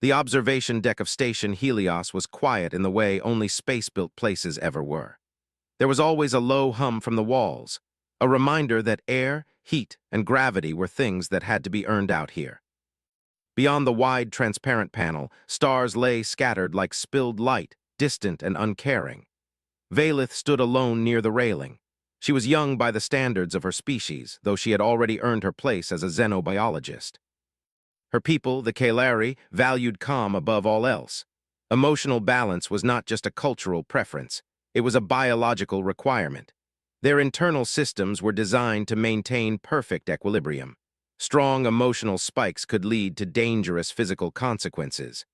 The observation deck of Station Helios was quiet in the way only space-built places ever were. There was always a low hum from the walls, a reminder that air, heat, and gravity were things that had to be earned out here. Beyond the wide, transparent panel, stars lay scattered like spilled light, distant and uncaring. Valith stood alone near the railing. She was young by the standards of her species, though she had already earned her place as a xenobiologist. Her people, the Kailari, valued calm above all else. Emotional balance was not just a cultural preference, it was a biological requirement. Their internal systems were designed to maintain perfect equilibrium. Strong emotional spikes could lead to dangerous physical consequences.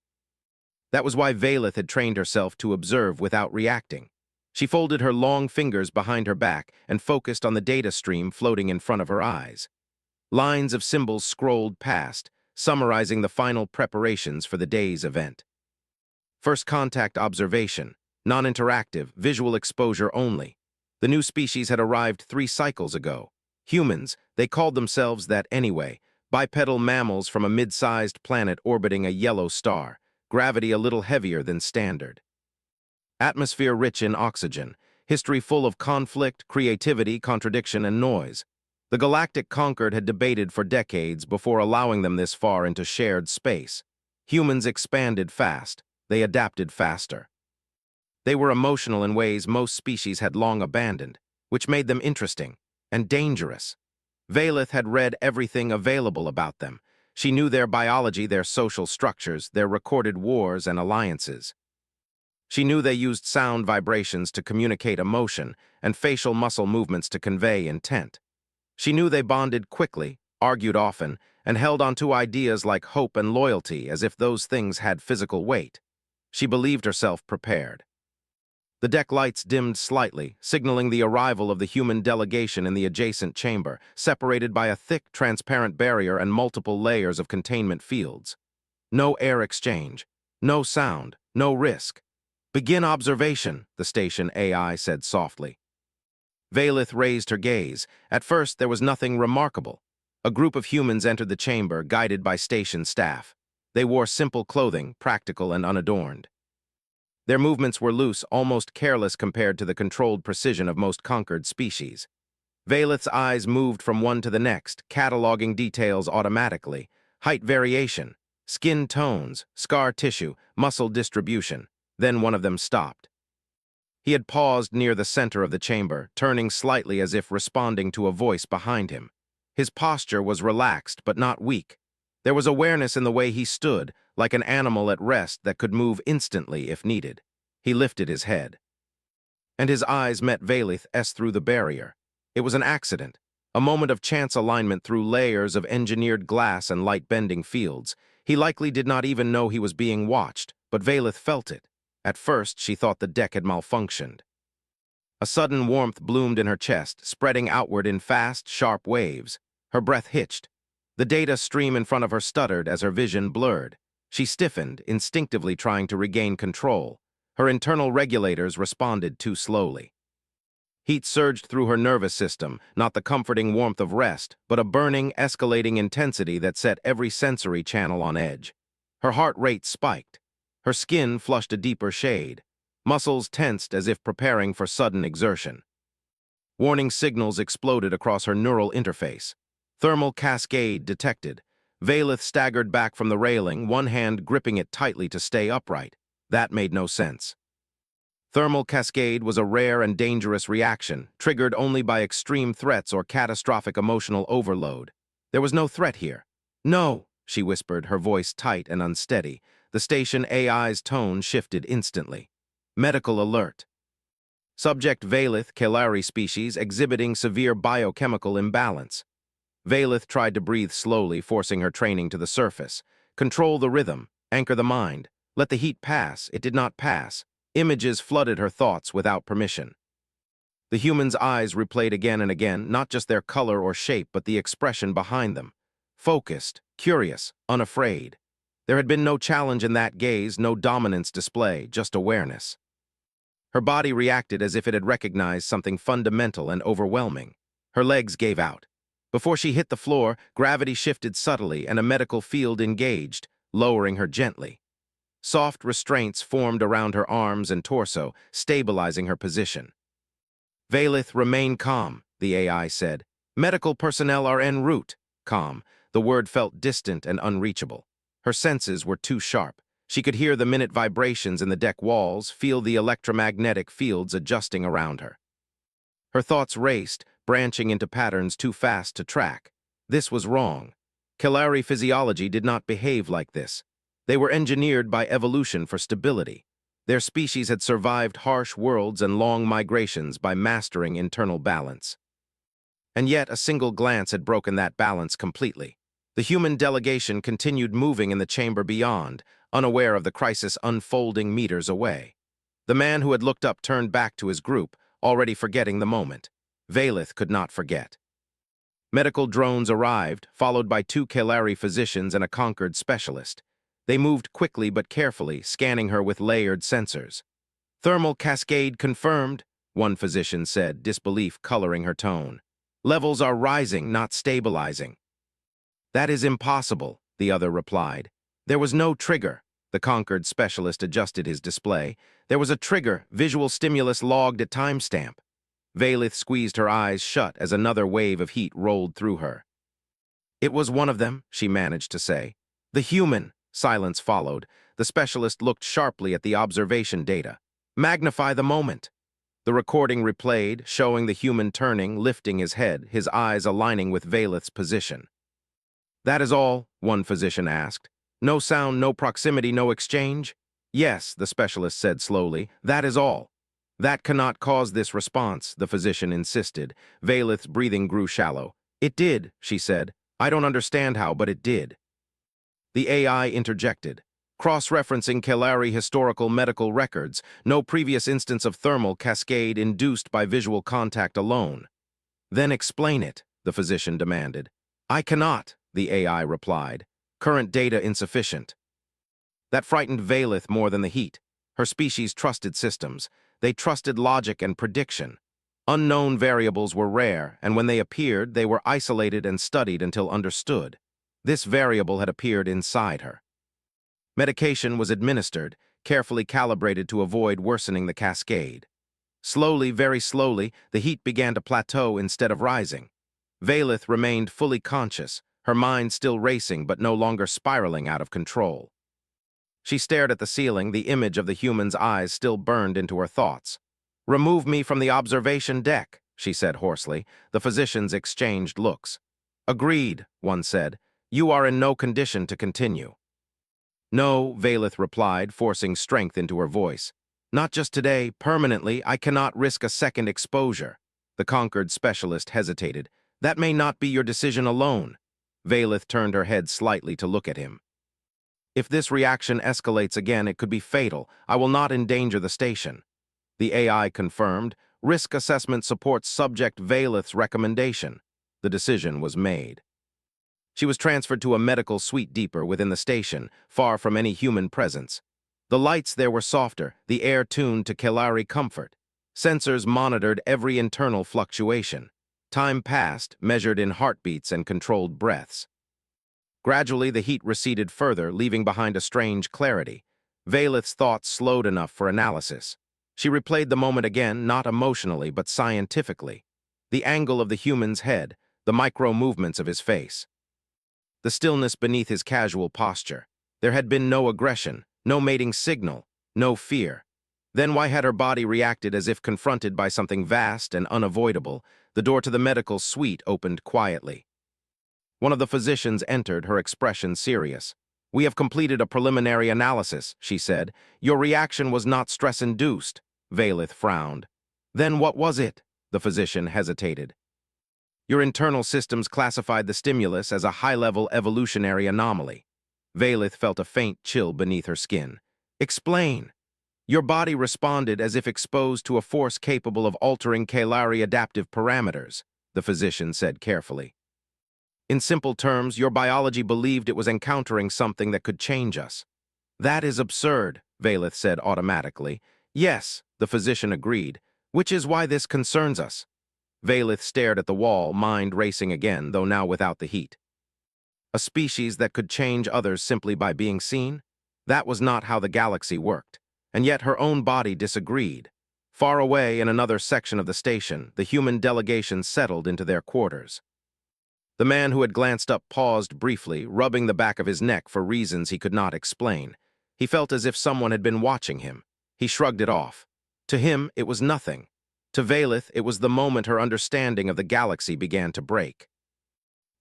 That was why Valith had trained herself to observe without reacting. She folded her long fingers behind her back and focused on the data stream floating in front of her eyes. Lines of symbols scrolled past, summarizing the final preparations for the day's event. First contact observation, non-interactive, visual exposure only. The new species had arrived 3 cycles ago. Humans, they called themselves that anyway, bipedal mammals from a mid-sized planet orbiting a yellow star, gravity a little heavier than standard. Atmosphere rich in oxygen, history full of conflict, creativity, contradiction, and noise. The galactic conquered had debated for decades before allowing them this far into shared space. Humans expanded fast, they adapted faster. They were emotional in ways most species had long abandoned, which made them interesting and dangerous. Valith had read everything available about them. She knew their biology, their social structures, their recorded wars and alliances. She knew they used sound vibrations to communicate emotion and facial muscle movements to convey intent. She knew they bonded quickly, argued often, and held onto ideas like hope and loyalty as if those things had physical weight. She believed herself prepared. The deck lights dimmed slightly, signaling the arrival of the human delegation in the adjacent chamber, separated by a thick, transparent barrier and multiple layers of containment fields. No air exchange, no sound, no risk. "Begin observation," the station AI said softly. Valith raised her gaze. At first, there was nothing remarkable. A group of humans entered the chamber, guided by station staff. They wore simple clothing, practical and unadorned. Their movements were loose, almost careless compared to the controlled precision of most conquered species. Valith's eyes moved from one to the next, cataloging details automatically. Height variation, skin tones, scar tissue, muscle distribution. Then one of them stopped. He had paused near the center of the chamber, turning slightly as if responding to a voice behind him. His posture was relaxed but not weak. There was awareness in the way he stood, like an animal at rest that could move instantly if needed. He lifted his head. And his eyes met Valith's through the barrier. It was an accident, a moment of chance alignment through layers of engineered glass and light-bending fields. He likely did not even know he was being watched, but Valith felt it. At first, she thought the deck had malfunctioned. A sudden warmth bloomed in her chest, spreading outward in fast, sharp waves. Her breath hitched. The data stream in front of her stuttered as her vision blurred. She stiffened, instinctively trying to regain control. Her internal regulators responded too slowly. Heat surged through her nervous system, not the comforting warmth of rest, but a burning, escalating intensity that set every sensory channel on edge. Her heart rate spiked. Her skin flushed a deeper shade. Muscles tensed as if preparing for sudden exertion. Warning signals exploded across her neural interface. Thermal cascade detected. Valith staggered back from the railing, one hand gripping it tightly to stay upright. That made no sense. Thermal cascade was a rare and dangerous reaction, triggered only by extreme threats or catastrophic emotional overload. There was no threat here. "No," she whispered, her voice tight and unsteady. The station AI's tone shifted instantly. "Medical alert. Subject Valith, Kailari species, exhibiting severe biochemical imbalance." Valith tried to breathe slowly, forcing her training to the surface. Control the rhythm, anchor the mind. Let the heat pass. It did not pass. Images flooded her thoughts without permission. The human's eyes replayed again and again, not just their color or shape, but the expression behind them. Focused, curious, unafraid. There had been no challenge in that gaze, no dominance display, just awareness. Her body reacted as if it had recognized something fundamental and overwhelming. Her legs gave out. Before she hit the floor, gravity shifted subtly and a medical field engaged, lowering her gently. Soft restraints formed around her arms and torso, stabilizing her position. "Valith, remain calm," the AI said. "Medical personnel are en route." Calm. The word felt distant and unreachable. Her senses were too sharp. She could hear the minute vibrations in the deck walls, feel the electromagnetic fields adjusting around her. Her thoughts raced, branching into patterns too fast to track. This was wrong. Kelari physiology did not behave like this. They were engineered by evolution for stability. Their species had survived harsh worlds and long migrations by mastering internal balance. And yet a single glance had broken that balance completely. The human delegation continued moving in the chamber beyond, unaware of the crisis unfolding meters away. The man who had looked up turned back to his group, already forgetting the moment. Valith could not forget. Medical drones arrived, followed by 2 Kelari physicians and a Concord specialist. They moved quickly but carefully, scanning her with layered sensors. "Thermal cascade confirmed," one physician said, disbelief coloring her tone. "Levels are rising, not stabilizing." "That is impossible," the other replied. "There was no trigger." The Concord specialist adjusted his display. "There was a trigger, visual stimulus logged at timestamp." Valith squeezed her eyes shut as another wave of heat rolled through her. "It was one of them," she managed to say. "The human." Silence followed. The specialist looked sharply at the observation data. "Magnify the moment." The recording replayed, showing the human turning, lifting his head, his eyes aligning with Valith's position. "That is all?" one physician asked. "No sound, no proximity, no exchange?" "Yes," the specialist said slowly, "that is all." "That cannot cause this response," the physician insisted. Valith's breathing grew shallow. "It did," she said. "I don't understand how, but it did." The AI interjected. "Cross-referencing Kelari historical medical records, no previous instance of thermal cascade induced by visual contact alone." "Then explain it," the physician demanded. "I cannot," the AI replied. "Current data insufficient." That frightened Valith more than the heat. Her species trusted systems. They trusted logic and prediction. Unknown variables were rare, and when they appeared, they were isolated and studied until understood. This variable had appeared inside her. Medication was administered, carefully calibrated to avoid worsening the cascade. Slowly, very slowly, the heat began to plateau instead of rising. Valith remained fully conscious, her mind still racing but no longer spiraling out of control. She stared at the ceiling, the image of the human's eyes still burned into her thoughts. "Remove me from the observation deck," she said hoarsely. The physicians exchanged looks. "Agreed," one said. "You are in no condition to continue." "No," Valith replied, forcing strength into her voice. "Not just today, permanently. I cannot risk a second exposure." The Concord specialist hesitated. "That may not be your decision alone." Valith turned her head slightly to look at him. "If this reaction escalates again, it could be fatal. I will not endanger the station." The AI confirmed. "Risk assessment supports subject Valith's recommendation." The decision was made. She was transferred to a medical suite deeper within the station, far from any human presence. The lights there were softer, the air tuned to Kelari comfort. Sensors monitored every internal fluctuation. Time passed, measured in heartbeats and controlled breaths. Gradually, the heat receded further, leaving behind a strange clarity. Valith's thoughts slowed enough for analysis. She replayed the moment again, not emotionally, but scientifically. The angle of the human's head, the micro-movements of his face. The stillness beneath his casual posture. There had been no aggression, no mating signal, no fear. Then why had her body reacted as if confronted by something vast and unavoidable? The door to the medical suite opened quietly. One of the physicians entered, her expression serious. "We have completed a preliminary analysis," she said. "Your reaction was not stress-induced." Valith frowned. "Then what was it?" The physician hesitated. "Your internal systems classified the stimulus as a high-level evolutionary anomaly." Valith felt a faint chill beneath her skin. "Explain." "Your body responded as if exposed to a force capable of altering Kelari adaptive parameters," the physician said carefully. "In simple terms, your biology believed it was encountering something that could change us." "That is absurd," Valith said automatically. "Yes," the physician agreed, "which is why this concerns us." Valith stared at the wall, mind racing again, though now without the heat. A species that could change others simply by being seen? That was not how the galaxy worked. And yet her own body disagreed. Far away in another section of the station, the human delegation settled into their quarters. The man who had glanced up paused briefly, rubbing the back of his neck for reasons he could not explain. He felt as if someone had been watching him. He shrugged it off. To him, it was nothing. To Valeth, it was the moment her understanding of the galaxy began to break.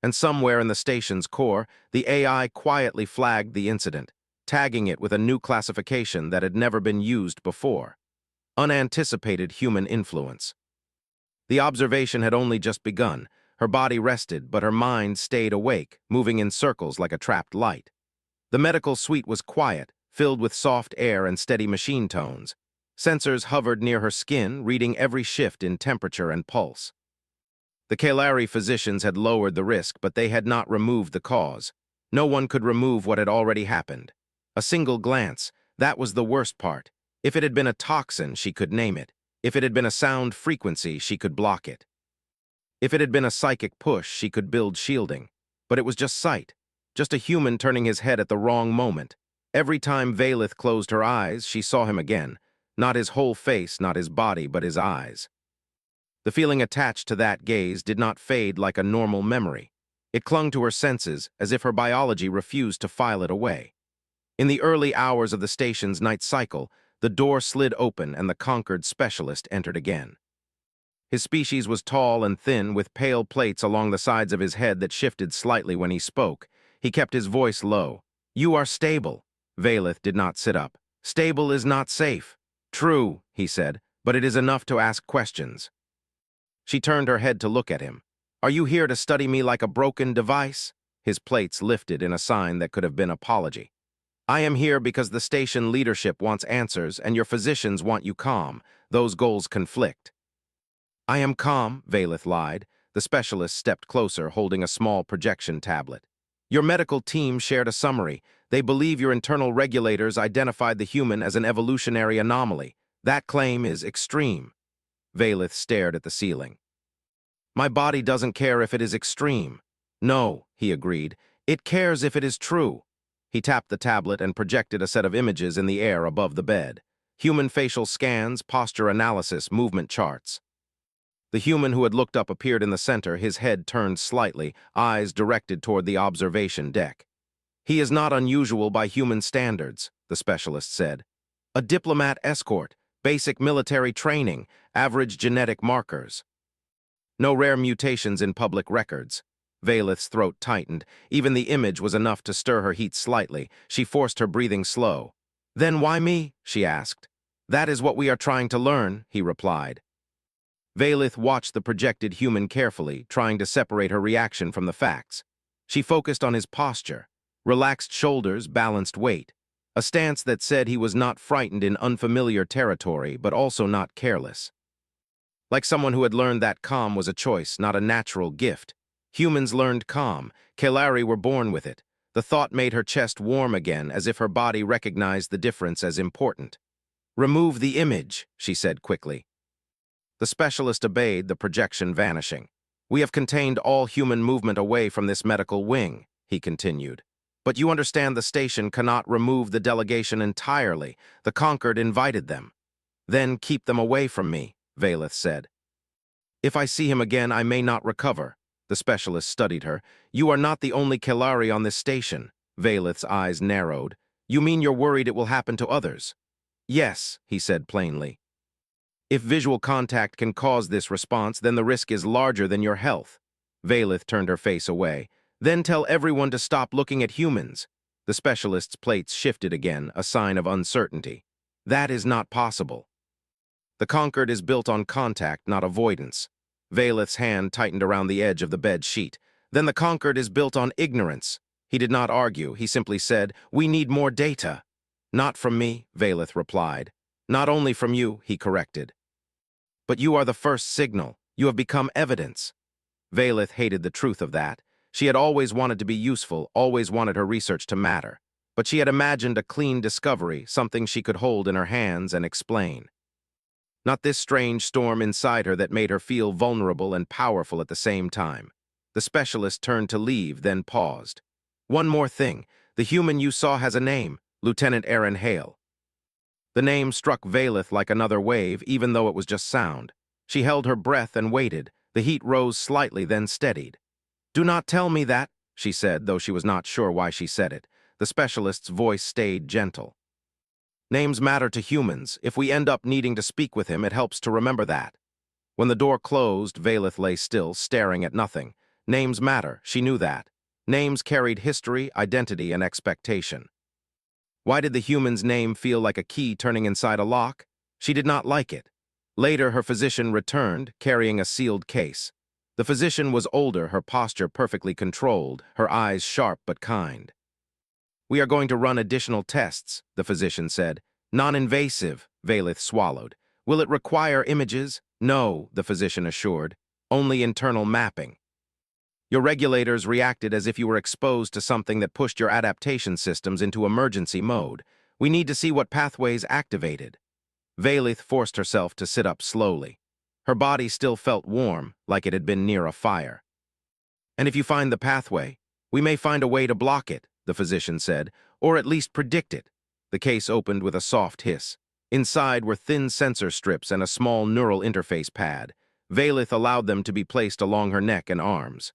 And somewhere in the station's core, the AI quietly flagged the incident, tagging it with a new classification that had never been used before. Unanticipated human influence. The observation had only just begun. Her body rested, but her mind stayed awake, moving in circles like a trapped light. The medical suite was quiet, filled with soft air and steady machine tones. Sensors hovered near her skin, reading every shift in temperature and pulse. The Kalari physicians had lowered the risk, but they had not removed the cause. No one could remove what had already happened. A single glance, that was the worst part. If it had been a toxin, she could name it. If it had been a sound frequency, she could block it. If it had been a psychic push, she could build shielding. But it was just sight. Just a human turning his head at the wrong moment. Every time Valeth closed her eyes, she saw him again. Not his whole face, not his body, but his eyes. The feeling attached to that gaze did not fade like a normal memory. It clung to her senses as if her biology refused to file it away. In the early hours of the station's night cycle, the door slid open and the conquered specialist entered again. His species was tall and thin, with pale plates along the sides of his head that shifted slightly when he spoke. He kept his voice low. "You are stable." Valeth did not sit up. "Stable is not safe." "True," he said, "but it is enough to ask questions." She turned her head to look at him. "Are you here to study me like a broken device?" His plates lifted in a sign that could have been apology. "I am here because the station leadership wants answers and your physicians want you calm. Those goals conflict." "I am calm," Valeth lied. The specialist stepped closer, holding a small projection tablet. "Your medical team shared a summary. They believe your internal regulators identified the human as an evolutionary anomaly. That claim is extreme." Valeth stared at the ceiling. "My body doesn't care if it is extreme." "No," he agreed. "It cares if it is true." He tapped the tablet and projected a set of images in the air above the bed. Human facial scans, posture analysis, movement charts. The human who had looked up appeared in the center, his head turned slightly, eyes directed toward the observation deck. "He is not unusual by human standards," the specialist said. "A diplomat escort, basic military training, average genetic markers. No rare mutations in public records." Valeth's throat tightened. Even the image was enough to stir her heat slightly. She forced her breathing slow. "Then why me?" she asked. "That is what we are trying to learn," he replied. Valeth watched the projected human carefully, trying to separate her reaction from the facts. She focused on his posture. Relaxed shoulders, balanced weight. A stance that said he was not frightened in unfamiliar territory, but also not careless. Like someone who had learned that calm was a choice, not a natural gift. Humans learned calm. Kalari were born with it. The thought made her chest warm again, as if her body recognized the difference as important. "Remove the image," she said quickly. The specialist obeyed, the projection vanishing. "We have contained all human movement away from this medical wing," he continued. "But you understand the station cannot remove the delegation entirely. The conquered invited them." "Then keep them away from me," Valeth said. "If I see him again, I may not recover." The specialist studied her. "You are not the only Kalari on this station." Valeth's eyes narrowed. "You mean you're worried it will happen to others?" "Yes," he said plainly. "If visual contact can cause this response, then the risk is larger than your health." Valeth turned her face away. "Then tell everyone to stop looking at humans." The specialist's plates shifted again, a sign of uncertainty. "That is not possible. The conquered is built on contact, not avoidance." Valeth's hand tightened around the edge of the bed sheet. "Then the conquered is built on ignorance." He did not argue. He simply said, "We need more data." "Not from me," Valeth replied. "Not only from you," he corrected. "But you are the first signal. You have become evidence." Valeth hated the truth of that. She had always wanted to be useful, always wanted her research to matter. But she had imagined a clean discovery, something she could hold in her hands and explain. Not this strange storm inside her that made her feel vulnerable and powerful at the same time. The specialist turned to leave, then paused. One more thing. The human you saw has a name, Lieutenant Aaron Hale. The name struck Valeth like another wave, even though it was just sound. She held her breath and waited. The heat rose slightly, then steadied. "Do not tell me that," she said, though she was not sure why she said it. The specialist's voice stayed gentle. "Names matter to humans. If we end up needing to speak with him, it helps to remember that." When the door closed, Valeth lay still, staring at nothing. Names matter, she knew that. Names carried history, identity, and expectation. Why did the human's name feel like a key turning inside a lock? She did not like it. Later, her physician returned, carrying a sealed case. The physician was older, her posture perfectly controlled, her eyes sharp but kind. "We are going to run additional tests," the physician said. "Non-invasive," Valeth swallowed. "Will it require images?" "No," the physician assured. "Only internal mapping. Your regulators reacted as if you were exposed to something that pushed your adaptation systems into emergency mode. We need to see what pathways activated." Valeth forced herself to sit up slowly. Her body still felt warm, like it had been near a fire. "And if you find the pathway, we may find a way to block it," the physician said, "or at least predict it." The case opened with a soft hiss. Inside were thin sensor strips and a small neural interface pad. Valeth allowed them to be placed along her neck and arms.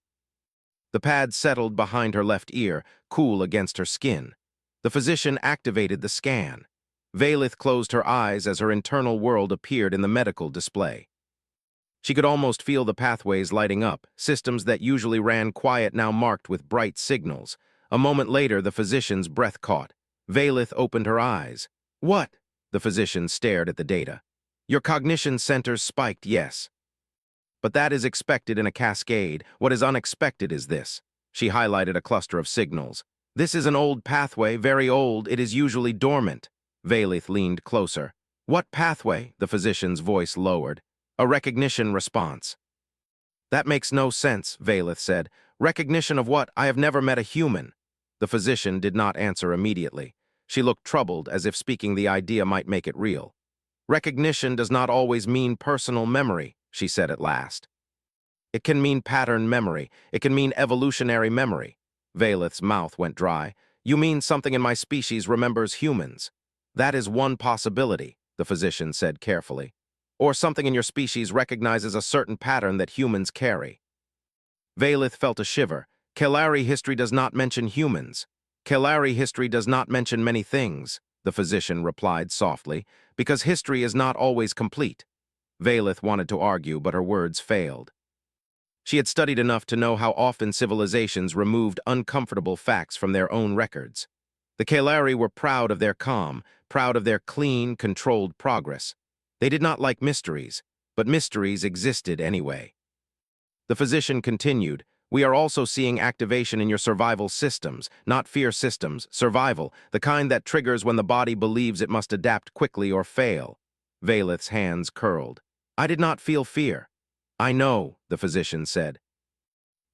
The pad settled behind her left ear, cool against her skin. The physician activated the scan. Valeth closed her eyes as her internal world appeared in the medical display. She could almost feel the pathways lighting up, systems that usually ran quiet now marked with bright signals. A moment later, the physician's breath caught. Valeth opened her eyes. "What?" The physician stared at the data. "Your cognition centers spiked, yes. But that is expected in a cascade. What is unexpected is this." She highlighted a cluster of signals. "This is an old pathway, very old. It is usually dormant." Valeth leaned closer. "What pathway?" The physician's voice lowered. "A recognition response." "That makes no sense," Valeth said. "Recognition of what? I have never met a human." The physician did not answer immediately. She looked troubled, as if speaking the idea might make it real. "Recognition does not always mean personal memory," she said at last. "It can mean pattern memory. It can mean evolutionary memory." Valeth's mouth went dry. "You mean something in my species remembers humans?" "That is one possibility," the physician said carefully. "Or something in your species recognizes a certain pattern that humans carry." Valeth felt a shiver. "Kelari history does not mention humans." "Kelari history does not mention many things," the physician replied softly, "because history is not always complete." Valeth wanted to argue, but her words failed. She had studied enough to know how often civilizations removed uncomfortable facts from their own records. The Kelari were proud of their calm, proud of their clean, controlled progress. They did not like mysteries, but mysteries existed anyway. The physician continued, "We are also seeing activation in your survival systems, not fear systems, survival, the kind that triggers when the body believes it must adapt quickly or fail." Valeth's hands curled. "I did not feel fear." "I know," the physician said.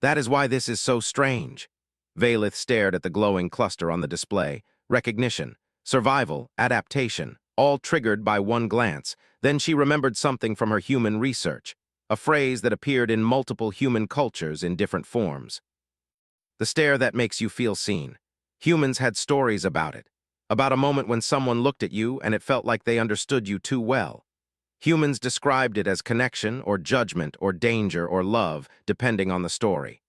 "That is why this is so strange." Valeth stared at the glowing cluster on the display. Recognition, survival, adaptation, all triggered by one glance. Then she remembered something from her human research, a phrase that appeared in multiple human cultures in different forms. "The stare that makes you feel seen." Humans had stories about it, about a moment when someone looked at you and it felt like they understood you too well. Humans described it as connection or judgment or danger or love, depending on the story.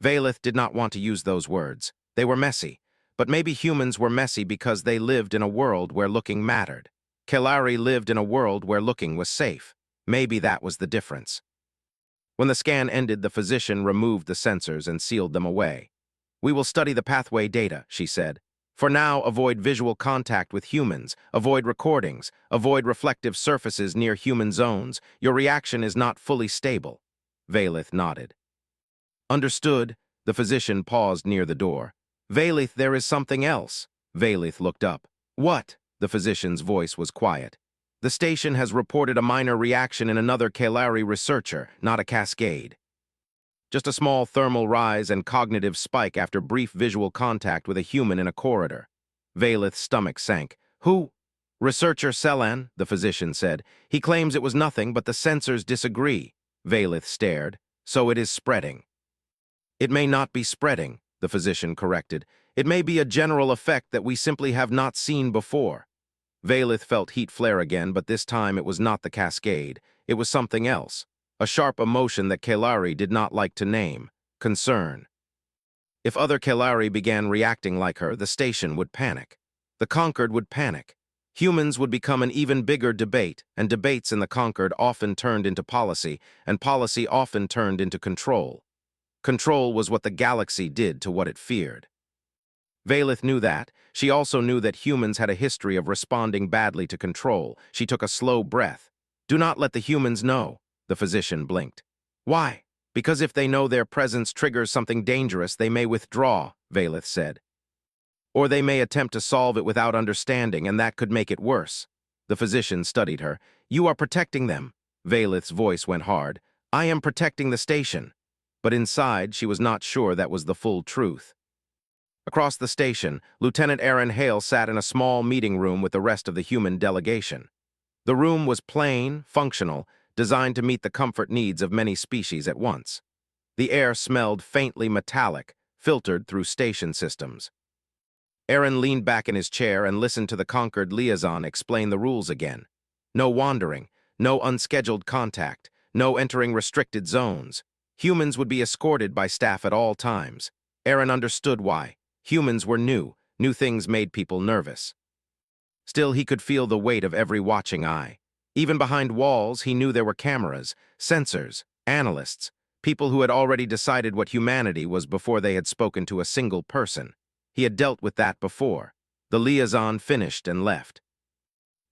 Valeth did not want to use those words. They were messy, but maybe humans were messy because they lived in a world where looking mattered. Kelari lived in a world where looking was safe. Maybe that was the difference. When the scan ended, the physician removed the sensors and sealed them away. "We will study the pathway data," she said. "For now, avoid visual contact with humans, avoid recordings, avoid reflective surfaces near human zones. Your reaction is not fully stable." Valeth nodded. "Understood." The physician paused near the door. "Valeth, there is something else." Valeth looked up. "What?" The physician's voice was quiet. "The station has reported a minor reaction in another Kelari researcher, not a cascade. Just a small thermal rise and cognitive spike after brief visual contact with a human in a corridor." Valeth's stomach sank. "Who?" "Researcher Selan," the physician said. "He claims it was nothing, but the sensors disagree." Valeth stared. "So it is spreading." "It may not be spreading," the physician corrected. It may be a general effect that we simply have not seen before. Valith felt heat flare again, but this time it was not the cascade. It was something else. A sharp emotion that Kelari did not like to name. Concern. If other Kelari began reacting like her, the station would panic. The Conquered would panic. Humans would become an even bigger debate, and debates in the Conquered often turned into policy, and policy often turned into control. Control was what the galaxy did to what it feared. Valith knew that. She also knew that humans had a history of responding badly to control. She took a slow breath. Do not let the humans know, the physician blinked. Why? Because if they know their presence triggers something dangerous, they may withdraw, Valith said. Or they may attempt to solve it without understanding, and that could make it worse. The physician studied her. You are protecting them. Valith's voice went hard. I am protecting the station. But inside, she was not sure that was the full truth. Across the station, Lieutenant Aaron Hale sat in a small meeting room with the rest of the human delegation. The room was plain, functional, designed to meet the comfort needs of many species at once. The air smelled faintly metallic, filtered through station systems. Aaron leaned back in his chair and listened to the Conquered liaison explain the rules again. No wandering, no unscheduled contact, no entering restricted zones. Humans would be escorted by staff at all times. Aaron understood why. Humans were new. New things made people nervous. Still, he could feel the weight of every watching eye. Even behind walls, he knew there were cameras, sensors, analysts, people who had already decided what humanity was before they had spoken to a single person. He had dealt with that before. The liaison finished and left.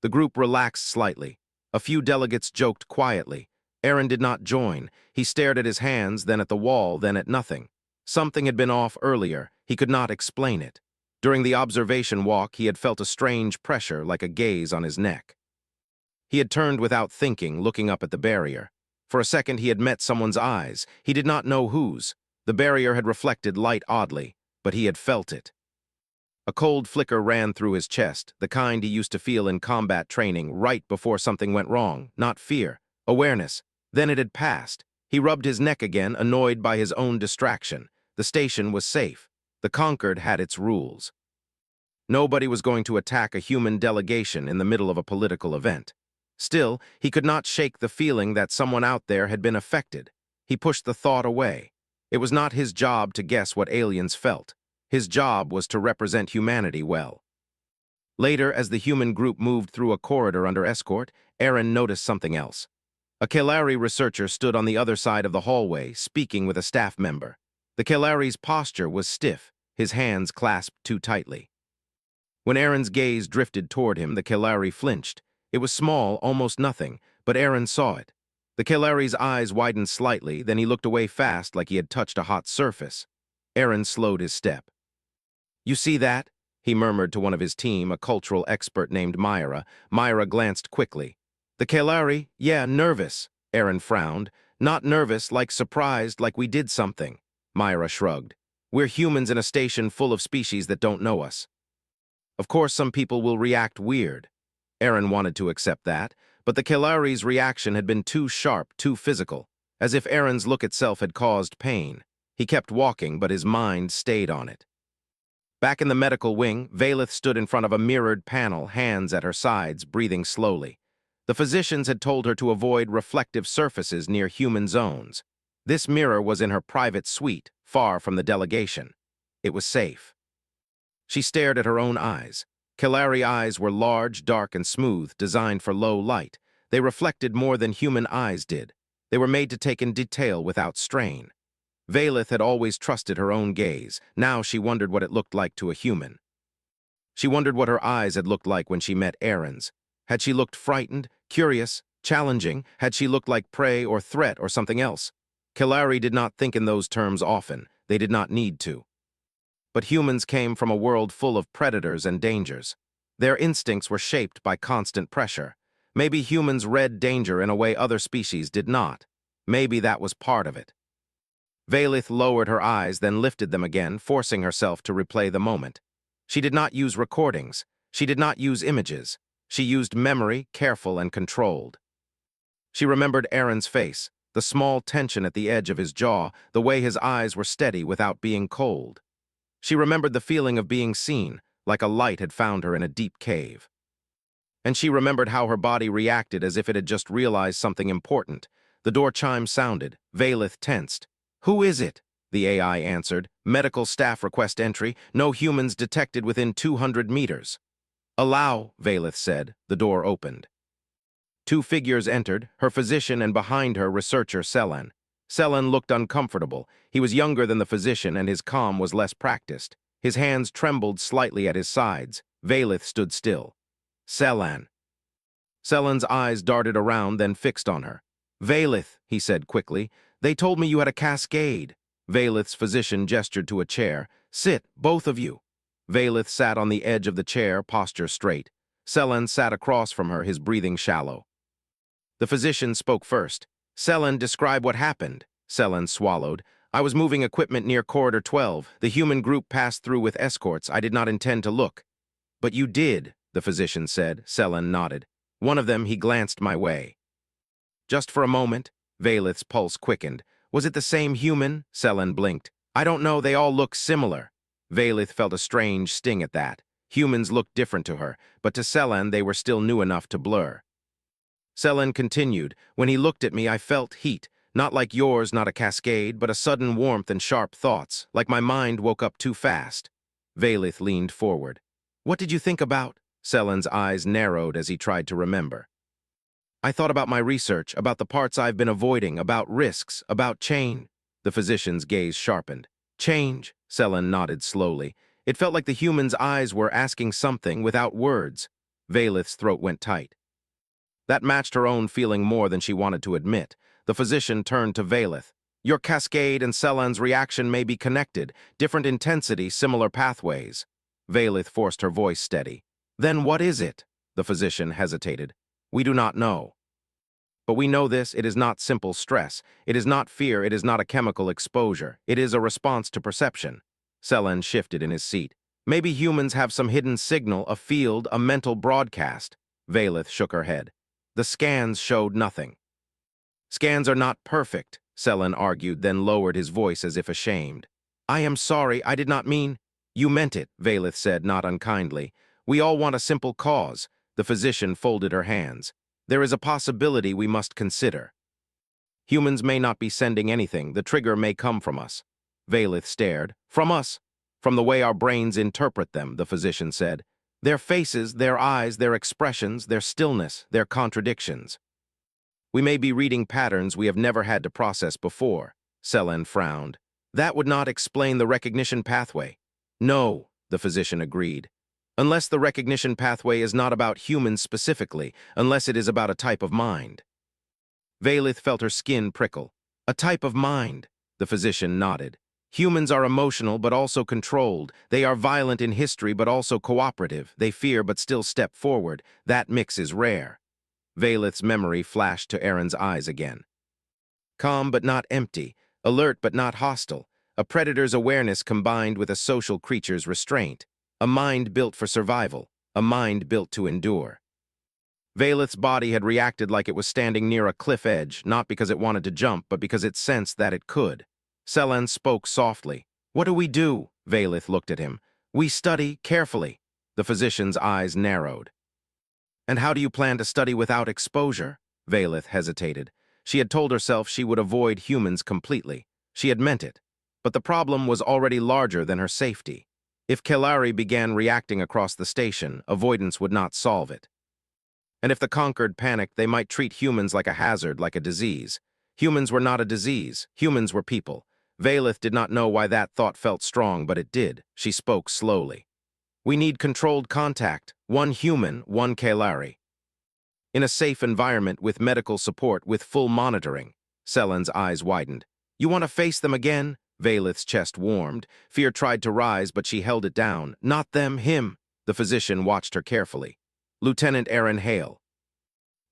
The group relaxed slightly. A few delegates joked quietly. Aaron did not join. He stared at his hands, then at the wall, then at nothing. Something had been off earlier. He could not explain it. During the observation walk, he had felt a strange pressure, like a gaze on his neck. He had turned without thinking, looking up at the barrier. For a second, he had met someone's eyes. He did not know whose. The barrier had reflected light oddly, but he had felt it. A cold flicker ran through his chest, the kind he used to feel in combat training right before something went wrong. Not fear, awareness. Then it had passed. He rubbed his neck again, annoyed by his own distraction. The station was safe. The Conquered had its rules. Nobody was going to attack a human delegation in the middle of a political event. Still, he could not shake the feeling that someone out there had been affected. He pushed the thought away. It was not his job to guess what aliens felt. His job was to represent humanity well. Later, as the human group moved through a corridor under escort, Aaron noticed something else. A Kelari researcher stood on the other side of the hallway, speaking with a staff member. The Kelari's posture was stiff, his hands clasped too tightly. When Aaron's gaze drifted toward him, the Kelari flinched. It was small, almost nothing, but Aaron saw it. The Kelari's eyes widened slightly, then he looked away fast like he had touched a hot surface. Aaron slowed his step. You see that? He murmured to one of his team, a cultural expert named Myra. Myra glanced quickly. The Kelari? Yeah, nervous. Aaron frowned. Not nervous, like surprised, like we did something. Myra shrugged. We're humans in a station full of species that don't know us. Of course, some people will react weird. Aaron wanted to accept that, but the Kelari's reaction had been too sharp, too physical, as if Aaron's look itself had caused pain. He kept walking, but his mind stayed on it. Back in the medical wing, Valith stood in front of a mirrored panel, hands at her sides, breathing slowly. The physicians had told her to avoid reflective surfaces near human zones. This mirror was in her private suite, far from the delegation. It was safe. She stared at her own eyes. Kelari eyes were large, dark, and smooth, designed for low light. They reflected more than human eyes did. They were made to take in detail without strain. Valith had always trusted her own gaze. Now she wondered what it looked like to a human. She wondered what her eyes had looked like when she met Aaron's. Had she looked frightened, curious, challenging? Had she looked like prey or threat or something else? Kelari did not think in those terms often. They did not need to. But humans came from a world full of predators and dangers. Their instincts were shaped by constant pressure. Maybe humans read danger in a way other species did not. Maybe that was part of it. Valith lowered her eyes, then lifted them again, forcing herself to replay the moment. She did not use recordings. She did not use images. She used memory, careful and controlled. She remembered Aaron's face, the small tension at the edge of his jaw, the way his eyes were steady without being cold. She remembered the feeling of being seen, like a light had found her in a deep cave. And she remembered how her body reacted as if it had just realized something important. The door chime sounded. Valeth tensed. "Who is it?" The AI answered. "Medical staff request entry. No humans detected within 200 meters." "Allow," Valeth said. The door opened. Two figures entered, her physician and behind her researcher Selen. Selen looked uncomfortable. He was younger than the physician and his calm was less practiced. His hands trembled slightly at his sides. Valeth stood still. "Selen." Selen's eyes darted around, then fixed on her. "Valeth," he said quickly, "they told me you had a cascade." Valeth's physician gestured to a chair. "Sit, both of you." Valeth sat on the edge of the chair, posture straight. Selen sat across from her, his breathing shallow. The physician spoke first. "Selen, describe what happened." Selen swallowed. "I was moving equipment near Corridor 12. The human group passed through with escorts. I did not intend to look." "But you did," the physician said. Selen nodded. "One of them, he glanced my way." Just for a moment, Valeth's pulse quickened. "Was it the same human?" Selen blinked. "I don't know, they all look similar." Valeth felt a strange sting at that. Humans looked different to her, but to Selen they were still new enough to blur. Selen continued, "When he looked at me, I felt heat. Not like yours, not a cascade, but a sudden warmth and sharp thoughts, like my mind woke up too fast." Valeth leaned forward. "What did you think about?" Selen's eyes narrowed as he tried to remember. "I thought about my research, about the parts I've been avoiding, about risks, about change." The physician's gaze sharpened. "Change," Selen nodded slowly. It felt like the human's eyes were asking something without words. Valeth's throat went tight. That matched her own feeling more than she wanted to admit. The physician turned to Valeth. "Your cascade and Selen's reaction may be connected, different intensity, similar pathways." Valeth forced her voice steady. "Then what is it?" The physician hesitated. "We do not know. But we know this, it is not simple stress. It is not fear, it is not a chemical exposure. It is a response to perception." Selen shifted in his seat. "Maybe humans have some hidden signal, a field, a mental broadcast." Valeth shook her head. "The scans showed nothing." "Scans are not perfect," Selen argued, then lowered his voice as if ashamed. "I am sorry, I did not mean—" "You meant it," Valeth said, not unkindly. "We all want a simple cause." The physician folded her hands. "There is a possibility we must consider. Humans may not be sending anything, the trigger may come from us." Valeth stared. "From us?" "From the way our brains interpret them," the physician said. "Their faces, their eyes, their expressions, their stillness, their contradictions. We may be reading patterns we have never had to process before." Selen frowned. "That would not explain the recognition pathway." "No," the physician agreed. "Unless the recognition pathway is not about humans specifically, unless it is about a type of mind." Valeth felt her skin prickle. "A type of mind," the physician nodded. "Humans are emotional but also controlled. They are violent in history but also cooperative. They fear but still step forward. That mix is rare." Valeth's memory flashed to Aaron's eyes again. Calm but not empty, alert but not hostile, a predator's awareness combined with a social creature's restraint, a mind built for survival, a mind built to endure. Valeth's body had reacted like it was standing near a cliff edge, not because it wanted to jump, but because it sensed that it could. Selen spoke softly. "What do we do?" Valeth looked at him. "We study carefully." The physician's eyes narrowed. "And how do you plan to study without exposure?" Valeth hesitated. She had told herself she would avoid humans completely. She had meant it. But the problem was already larger than her safety. If Kelari began reacting across the station, avoidance would not solve it. And if the Conquered panicked, they might treat humans like a hazard, like a disease. Humans were not a disease. Humans were people. Valeth did not know why that thought felt strong, but it did. She spoke slowly. "We need controlled contact. One human, one Kelari. In a safe environment, with medical support, with full monitoring." Selen's eyes widened. "You want to face them again?" Valeth's chest warmed. Fear tried to rise, but she held it down. "Not them, him." The physician watched her carefully. "Lieutenant Aaron Hale."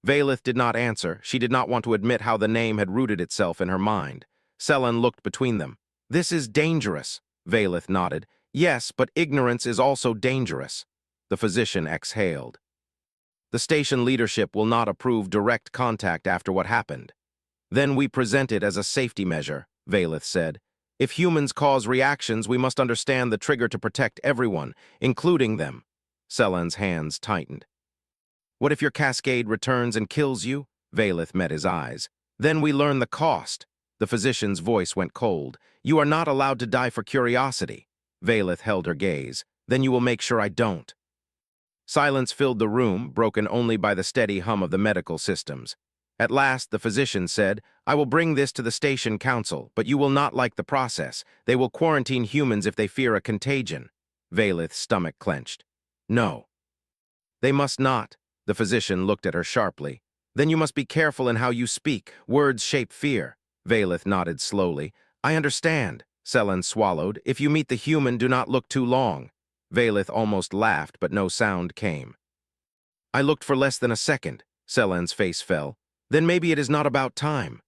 Valeth did not answer. She did not want to admit how the name had rooted itself in her mind. Selen looked between them. "This is dangerous." Valeth nodded. "Yes, but ignorance is also dangerous." The physician exhaled. "The station leadership will not approve direct contact after what happened." "Then we present it as a safety measure," Valeth said. If humans cause reactions, we must understand the trigger to protect everyone, including them. Selen's hands tightened. What if your cascade returns and kills you? Valeth met his eyes. Then we learn the cost. The physician's voice went cold. You are not allowed to die for curiosity. Valeth held her gaze. Then you will make sure I don't. Silence filled the room, broken only by the steady hum of the medical systems. At last, the physician said, I will bring this to the station council, but you will not like the process. They will quarantine humans if they fear a contagion. Valeth's stomach clenched. No. They must not. The physician looked at her sharply. Then you must be careful in how you speak. Words shape fear. Valeth nodded slowly. I understand. Selen swallowed. If you meet the human, do not look too long. Valeth almost laughed, but no sound came. I looked for less than a second. Selen's face fell. Then maybe it is not about time.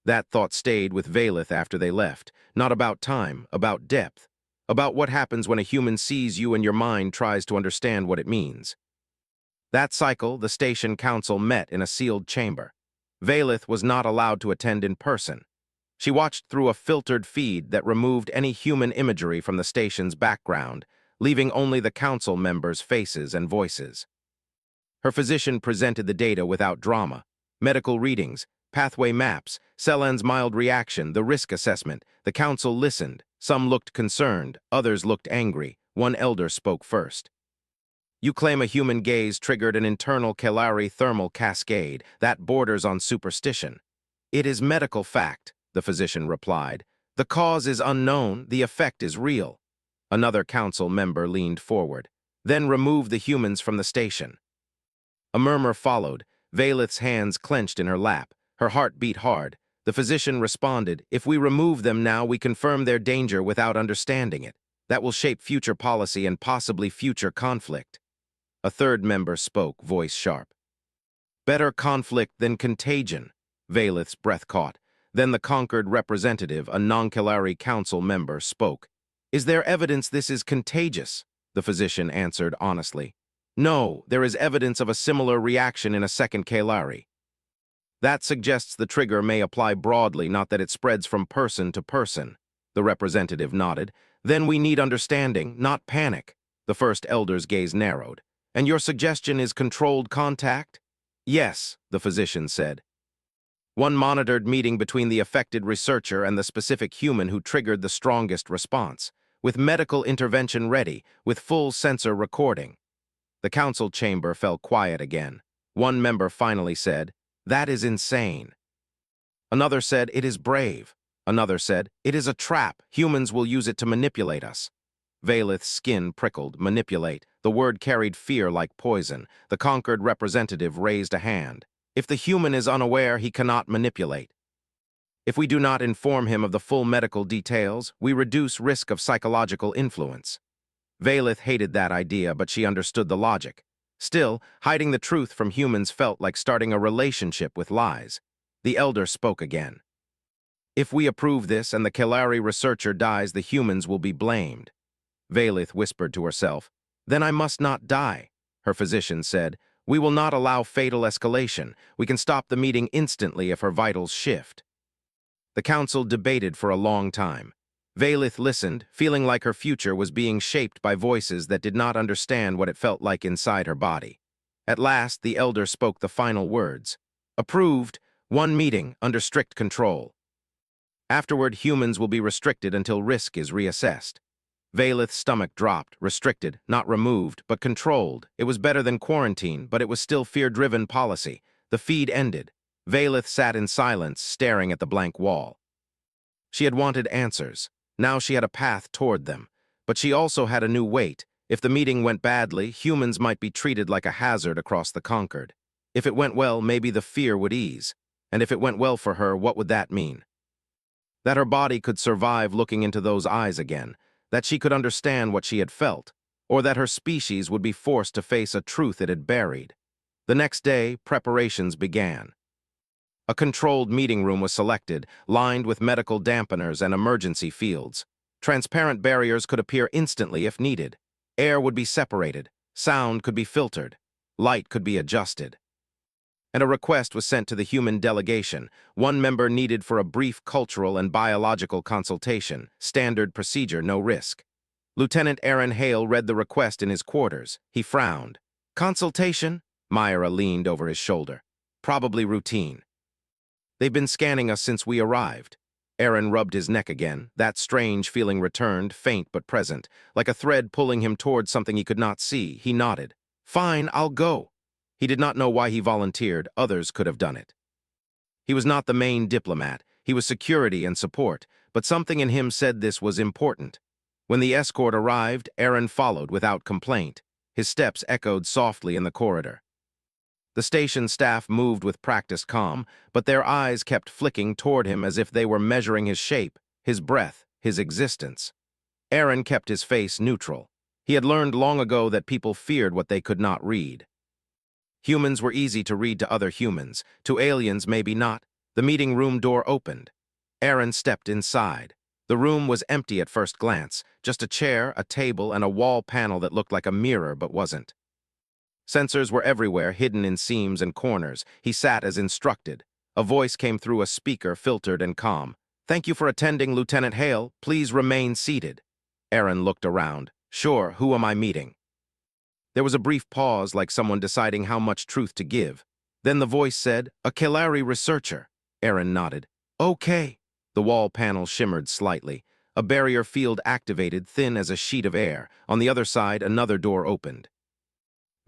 That thought stayed with Valeth after they left. Not about time, about depth. About what happens when a human sees you and your mind tries to understand what it means. That cycle, the station council met in a sealed chamber. Valeth was not allowed to attend in person. She watched through a filtered feed that removed any human imagery from the station's background, leaving only the council members' faces and voices. Her physician presented the data without drama. Medical readings, pathway maps, Selen's mild reaction, the risk assessment. The council listened. Some looked concerned, others looked angry. One elder spoke first. You claim a human gaze triggered an internal Kelari thermal cascade that borders on superstition. It is medical fact, the physician replied. The cause is unknown, the effect is real. Another council member leaned forward. Then remove the humans from the station. A murmur followed. Valeth's hands clenched in her lap. Her heart beat hard. The physician responded, if we remove them now, we confirm their danger without understanding it. That will shape future policy and possibly future conflict. A third member spoke, voice sharp. Better conflict than contagion. Valeth's breath caught. Then the conquered representative, a non-Kelari council member, spoke. Is there evidence this is contagious? The physician answered honestly. No, there is evidence of a similar reaction in a second Kelari. That suggests the trigger may apply broadly, not that it spreads from person to person. The representative nodded. Then we need understanding, not panic. The first elder's gaze narrowed. And your suggestion is controlled contact? Yes, the physician said. One monitored meeting between the affected researcher and the specific human who triggered the strongest response, with medical intervention ready, with full sensor recording. The council chamber fell quiet again. One member finally said, that is insane. Another said, it is brave. Another said, it is a trap. Humans will use it to manipulate us. Valeth's skin prickled. Manipulate. The word carried fear like poison. The conquered representative raised a hand. If the human is unaware, he cannot manipulate. If we do not inform him of the full medical details, we reduce risk of psychological influence. Valeth hated that idea, but she understood the logic. Still, hiding the truth from humans felt like starting a relationship with lies. The elder spoke again. If we approve this and the Kelari researcher dies, the humans will be blamed. Valeth whispered to herself, then I must not die. Her physician said, we will not allow fatal escalation. We can stop the meeting instantly if her vitals shift. The council debated for a long time. Valeth listened, feeling like her future was being shaped by voices that did not understand what it felt like inside her body. At last, the elder spoke the final words. Approved, one meeting under strict control. Afterward, humans will be restricted until risk is reassessed. Valeth's stomach dropped, restricted, not removed, but controlled. It was better than quarantine, but it was still fear-driven policy. The feed ended. Valeth sat in silence, staring at the blank wall. She had wanted answers. Now she had a path toward them. But she also had a new weight. If the meeting went badly, humans might be treated like a hazard across the conquered. If it went well, maybe the fear would ease. And if it went well for her, what would that mean? That her body could survive looking into those eyes again, that she could understand what she had felt, or that her species would be forced to face a truth it had buried. The next day, preparations began. A controlled meeting room was selected, lined with medical dampeners and emergency fields. Transparent barriers could appear instantly if needed. Air would be separated. Sound could be filtered. Light could be adjusted. and a request was sent to the human delegation, one member needed for a brief cultural and biological consultation, standard procedure, no risk. Lieutenant Aaron Hale read the request in his quarters. He frowned. Consultation? Myra leaned over his shoulder. Probably routine. They've been scanning us since we arrived. Aaron rubbed his neck again. That strange feeling returned, faint but present, like a thread pulling him towards something he could not see. He nodded. Fine, I'll go. He did not know why he volunteered. Others could have done it. He was not the main diplomat. He was security and support, but something in him said this was important. When the escort arrived, Aaron followed without complaint. His steps echoed softly in the corridor. The station staff moved with practiced calm, but their eyes kept flicking toward him as if they were measuring his shape, his breath, his existence. Aaron kept his face neutral. He had learned long ago that people feared what they could not read. Humans were easy to read to other humans. To aliens, maybe not. The meeting room door opened. Aaron stepped inside. The room was empty at first glance, just a chair, a table, and a wall panel that looked like a mirror but wasn't. Sensors were everywhere, hidden in seams and corners. He sat as instructed. A voice came through a speaker, filtered and calm. Thank you for attending, Lieutenant Hale. Please remain seated. Aaron looked around. Sure, who am I meeting? There was a brief pause, like someone deciding how much truth to give. Then the voice said, a Kalari researcher. Aaron nodded. Okay. The wall panel shimmered slightly. A barrier field activated, thin as a sheet of air. On the other side, another door opened.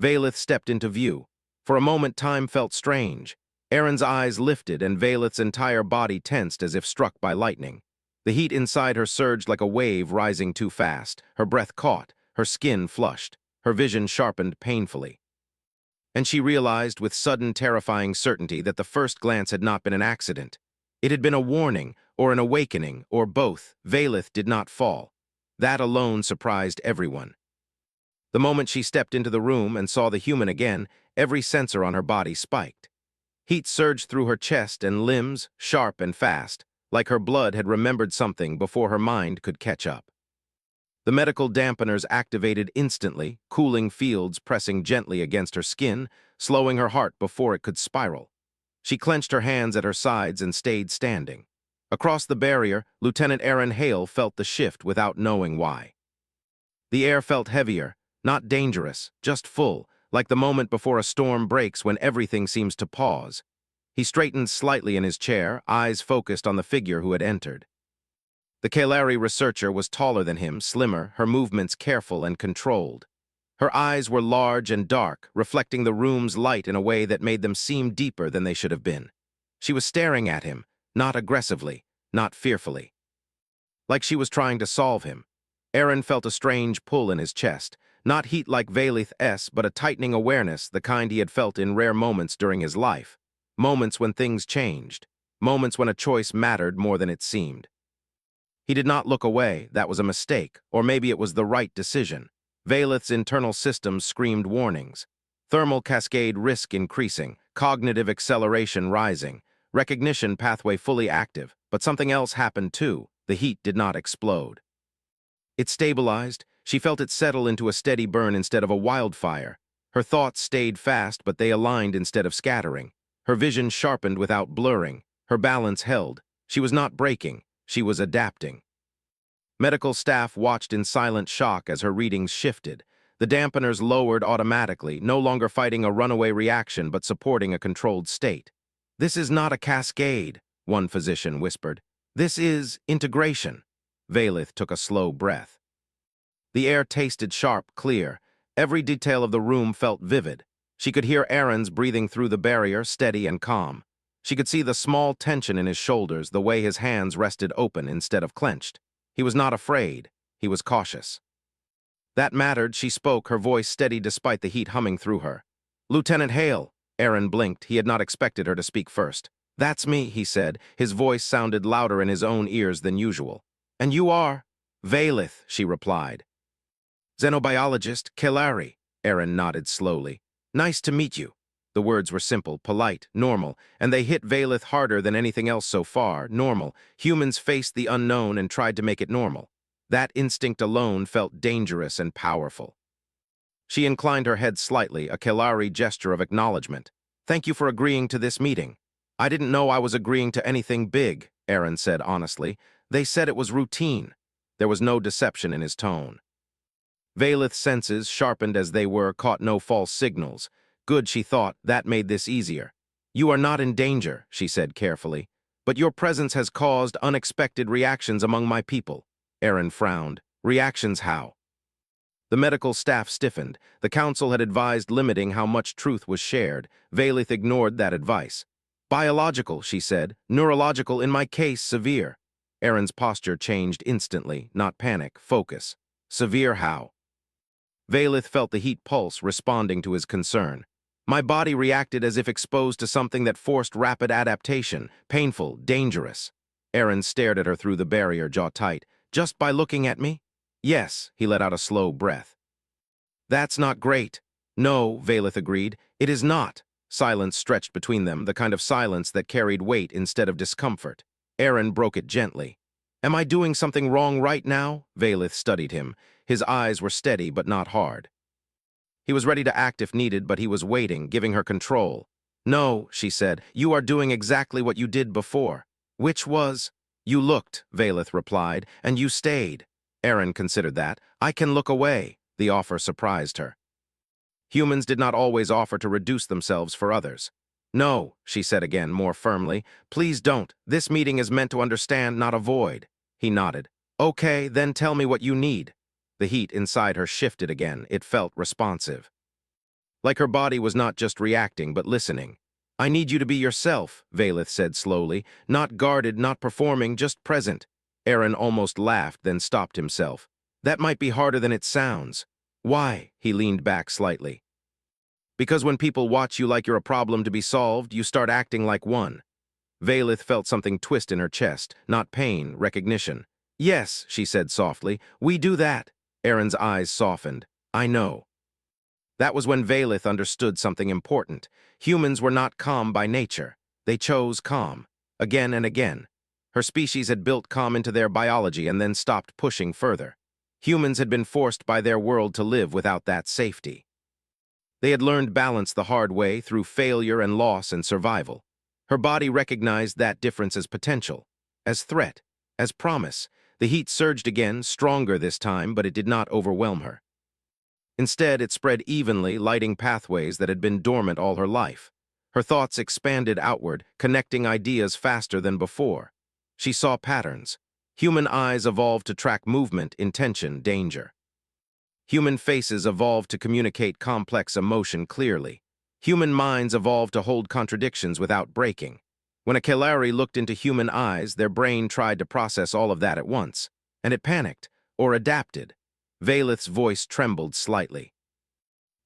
Valeth stepped into view. For a moment, time felt strange. Aaron's eyes lifted, and Valeth's entire body tensed as if struck by lightning. The heat inside her surged like a wave rising too fast. Her breath caught, her skin flushed, her vision sharpened painfully. And she realized with sudden, terrifying certainty that the first glance had not been an accident. It had been a warning, or an awakening, or both. Valeth did not fall. That alone surprised everyone. The moment she stepped into the room and saw the human again, every sensor on her body spiked. Heat surged through her chest and limbs, sharp and fast, like her blood had remembered something before her mind could catch up. The medical dampeners activated instantly, cooling fields pressing gently against her skin, slowing her heart before it could spiral. She clenched her hands at her sides and stayed standing. Across the barrier, Lieutenant Aaron Hale felt the shift without knowing why. The air felt heavier, not dangerous, just full, like the moment before a storm breaks when everything seems to pause. He straightened slightly in his chair, eyes focused on the figure who had entered. The Kalari researcher was taller than him, slimmer, her movements careful and controlled. Her eyes were large and dark, reflecting the room's light in a way that made them seem deeper than they should have been. She was staring at him, not aggressively, not fearfully. Like she was trying to solve him. Aaron felt a strange pull in his chest, not heat like Valeth's, but a tightening awareness, the kind he had felt in rare moments during his life. Moments when things changed. Moments when a choice mattered more than it seemed. He did not look away. That was a mistake, or maybe it was the right decision. Valeth's internal systems screamed warnings. Thermal cascade risk increasing, cognitive acceleration rising, recognition pathway fully active, but something else happened too. The heat did not explode. It stabilized. She felt it settle into a steady burn instead of a wildfire. Her thoughts stayed fast, but they aligned instead of scattering. Her vision sharpened without blurring. Her balance held. She was not breaking. She was adapting. Medical staff watched in silent shock as her readings shifted. The dampeners lowered automatically, no longer fighting a runaway reaction but supporting a controlled state. This is not a cascade, one physician whispered. This is integration. Valeth took a slow breath. The air tasted sharp, clear. Every detail of the room felt vivid. She could hear Aaron's breathing through the barrier, steady and calm. She could see the small tension in his shoulders, the way his hands rested open instead of clenched. He was not afraid. He was cautious. That mattered. She spoke, her voice steady despite the heat humming through her. Lieutenant Hale. Aaron blinked. He had not expected her to speak first. That's me, he said. His voice sounded louder in his own ears than usual. And you are? Valeth, she replied. Xenobiologist, Kalari. Aaron nodded slowly. Nice to meet you. The words were simple, polite, normal, and they hit Valeth harder than anything else so far. Normal. Humans faced the unknown and tried to make it normal. That instinct alone felt dangerous and powerful. She inclined her head slightly, a Kalari gesture of acknowledgement. Thank you for agreeing to this meeting. I didn't know I was agreeing to anything big, Aaron said honestly. They said it was routine. There was no deception in his tone. Valeth's senses, sharpened as they were, caught no false signals. Good, she thought, that made this easier. You are not in danger, she said carefully, but your presence has caused unexpected reactions among my people. Aaron frowned. Reactions how? The medical staff stiffened. The council had advised limiting how much truth was shared. Valeth ignored that advice. Biological, she said. Neurological, in my case, severe. Aaron's posture changed instantly, not panic, focus. Severe how? Valeth felt the heat pulse responding to his concern. My body reacted as if exposed to something that forced rapid adaptation, painful, dangerous. Aaron stared at her through the barrier, jaw tight. Just by looking at me? Yes, he let out a slow breath. That's not great. No, Valeth agreed. It is not. Silence stretched between them, the kind of silence that carried weight instead of discomfort. Aaron broke it gently. Am I doing something wrong right now? Valeth studied him. His eyes were steady but not hard. He was ready to act if needed, but he was waiting, giving her control. No, she said, you are doing exactly what you did before. Which was? You looked, Valeth replied, and you stayed. Aaron considered that. I can look away. The offer surprised her. Humans did not always offer to reduce themselves for others. No, she said again, more firmly. Please don't. This meeting is meant to understand, not avoid. He nodded. Okay, then tell me what you need. The heat inside her shifted again. It felt responsive. Like her body was not just reacting, but listening. I need you to be yourself, Valeth said slowly. Not guarded, not performing, just present. Aaron almost laughed, then stopped himself. That might be harder than it sounds. Why? He leaned back slightly. Because when people watch you like you're a problem to be solved, you start acting like one. Valeth felt something twist in her chest, not pain, recognition. Yes, she said softly, we do that. Aaron's eyes softened. I know. That was when Valeth understood something important. Humans were not calm by nature. They chose calm. Again and again. Her species had built calm into their biology and then stopped pushing further. Humans had been forced by their world to live without that safety. They had learned balance the hard way through failure and loss and survival. Her body recognized that difference as potential, as threat, as promise. The heat surged again, stronger this time, but it did not overwhelm her. Instead, it spread evenly, lighting pathways that had been dormant all her life. Her thoughts expanded outward, connecting ideas faster than before. She saw patterns. Human eyes evolved to track movement, intention, danger. Human faces evolved to communicate complex emotion clearly. Human minds evolved to hold contradictions without breaking. When a Kalari looked into human eyes, their brain tried to process all of that at once, and it panicked, or adapted. Valeth's voice trembled slightly.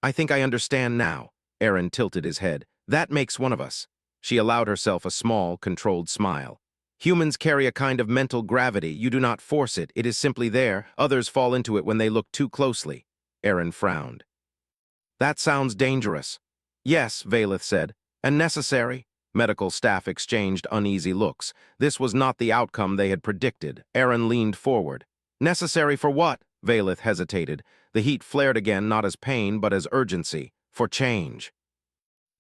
I think I understand now. Aaron tilted his head. That makes one of us. She allowed herself a small, controlled smile. Humans carry a kind of mental gravity. You do not force it. It is simply there. Others fall into it when they look too closely. Aaron frowned. That sounds dangerous. Yes, Valeth said. And necessary. Medical staff exchanged uneasy looks. This was not the outcome they had predicted. Aaron leaned forward. Necessary for what? Valeth hesitated. The heat flared again, not as pain, but as urgency. For change.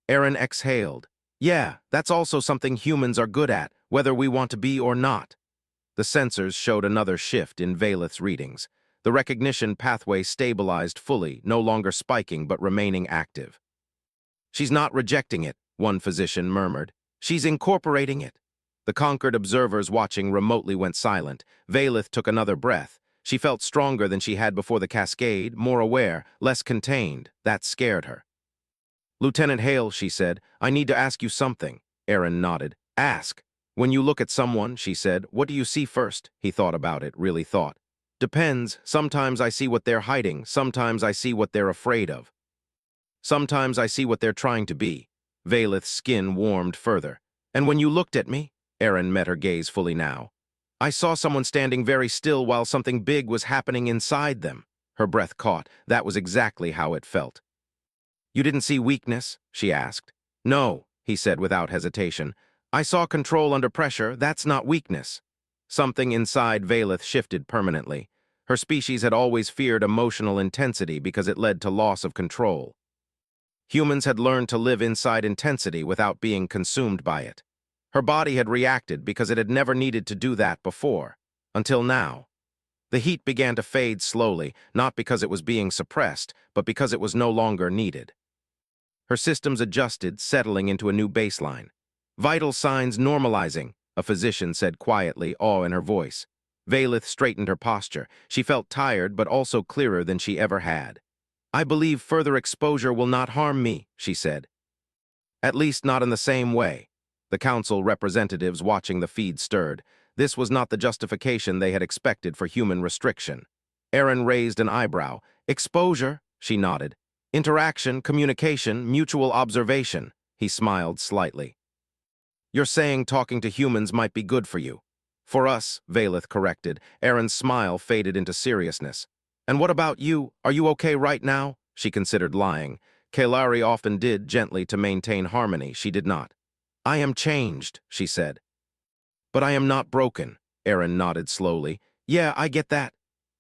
Aaron exhaled. Yeah, that's also something humans are good at, whether we want to be or not. The sensors showed another shift in Valeth's readings. The recognition pathway stabilized fully, no longer spiking but remaining active. She's not rejecting it, one physician murmured. She's incorporating it. The conquered observers watching remotely went silent. Valeth took another breath. She felt stronger than she had before the cascade, more aware, less contained. That scared her. Lieutenant Hale, she said, I need to ask you something. Aaron nodded. Ask. When you look at someone, she said, what do you see first? He thought about it, really thought. Depends. Sometimes I see what they're hiding. Sometimes I see what they're afraid of. Sometimes I see what they're trying to be. Valeth's skin warmed further. And when you looked at me, Aaron met her gaze fully now. I saw someone standing very still while something big was happening inside them. Her breath caught. That was exactly how it felt. You didn't see weakness? She asked. No, he said without hesitation. I saw control under pressure. That's not weakness. Something inside Valeth shifted permanently. Her species had always feared emotional intensity because it led to loss of control. Humans had learned to live inside intensity without being consumed by it. Her body had reacted because it had never needed to do that before, until now. The heat began to fade slowly, not because it was being suppressed, but because it was no longer needed. Her systems adjusted, settling into a new baseline. Vital signs normalizing, a physician said quietly, awe in her voice. Valith straightened her posture. She felt tired, but also clearer than she ever had. I believe further exposure will not harm me, she said. At least not in the same way. The council representatives watching the feed stirred. This was not the justification they had expected for human restriction. Erin raised an eyebrow. Exposure, she nodded. Interaction, communication, mutual observation. He smiled slightly. You're saying talking to humans might be good for you. For us, Valith corrected. Erin's smile faded into seriousness. And what about you? Are you okay right now? She considered lying. Kailari often did gently to maintain harmony. She did not. I am changed, she said. But I am not broken, Erin nodded slowly. Yeah, I get that.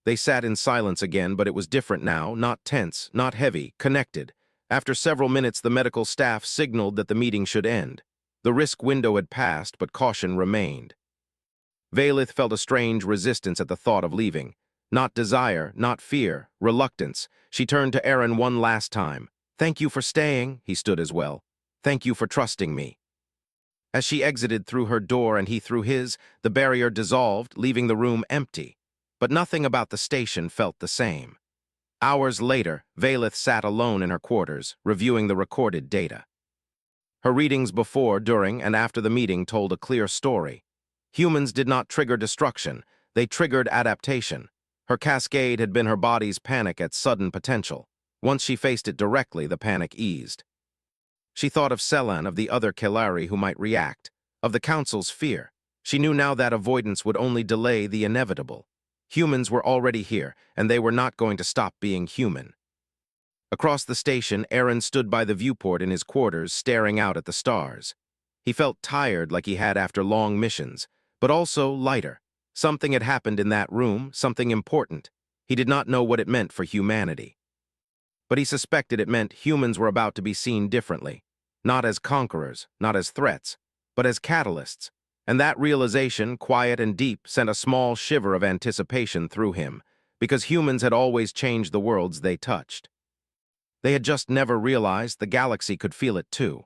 They sat in silence again, but it was different now, not tense, not heavy, connected. After several minutes, the medical staff signaled that the meeting should end. The risk window had passed, but caution remained. Valith felt a strange resistance at the thought of leaving. Not desire, not fear, reluctance. She turned to Erin one last time. Thank you for staying, he stood as well. Thank you for trusting me. As she exited through her door and he through his, the barrier dissolved, leaving the room empty. But nothing about the station felt the same. Hours later, Valith sat alone in her quarters, reviewing the recorded data. Her readings before, during, and after the meeting told a clear story. Humans did not trigger destruction, they triggered adaptation. Her cascade had been her body's panic at sudden potential. Once she faced it directly, the panic eased. She thought of Selan, of the other Kailari who might react, of the Council's fear. She knew now that avoidance would only delay the inevitable. Humans were already here, and they were not going to stop being human. Across the station, Erin stood by the viewport in his quarters, staring out at the stars. He felt tired like he had after long missions, but also lighter. Something had happened in that room, something important. He did not know what it meant for humanity. But he suspected it meant humans were about to be seen differently. Not as conquerors, not as threats, but as catalysts. And that realization, quiet and deep, sent a small shiver of anticipation through him, because humans had always changed the worlds they touched. They had just never realized the galaxy could feel it too.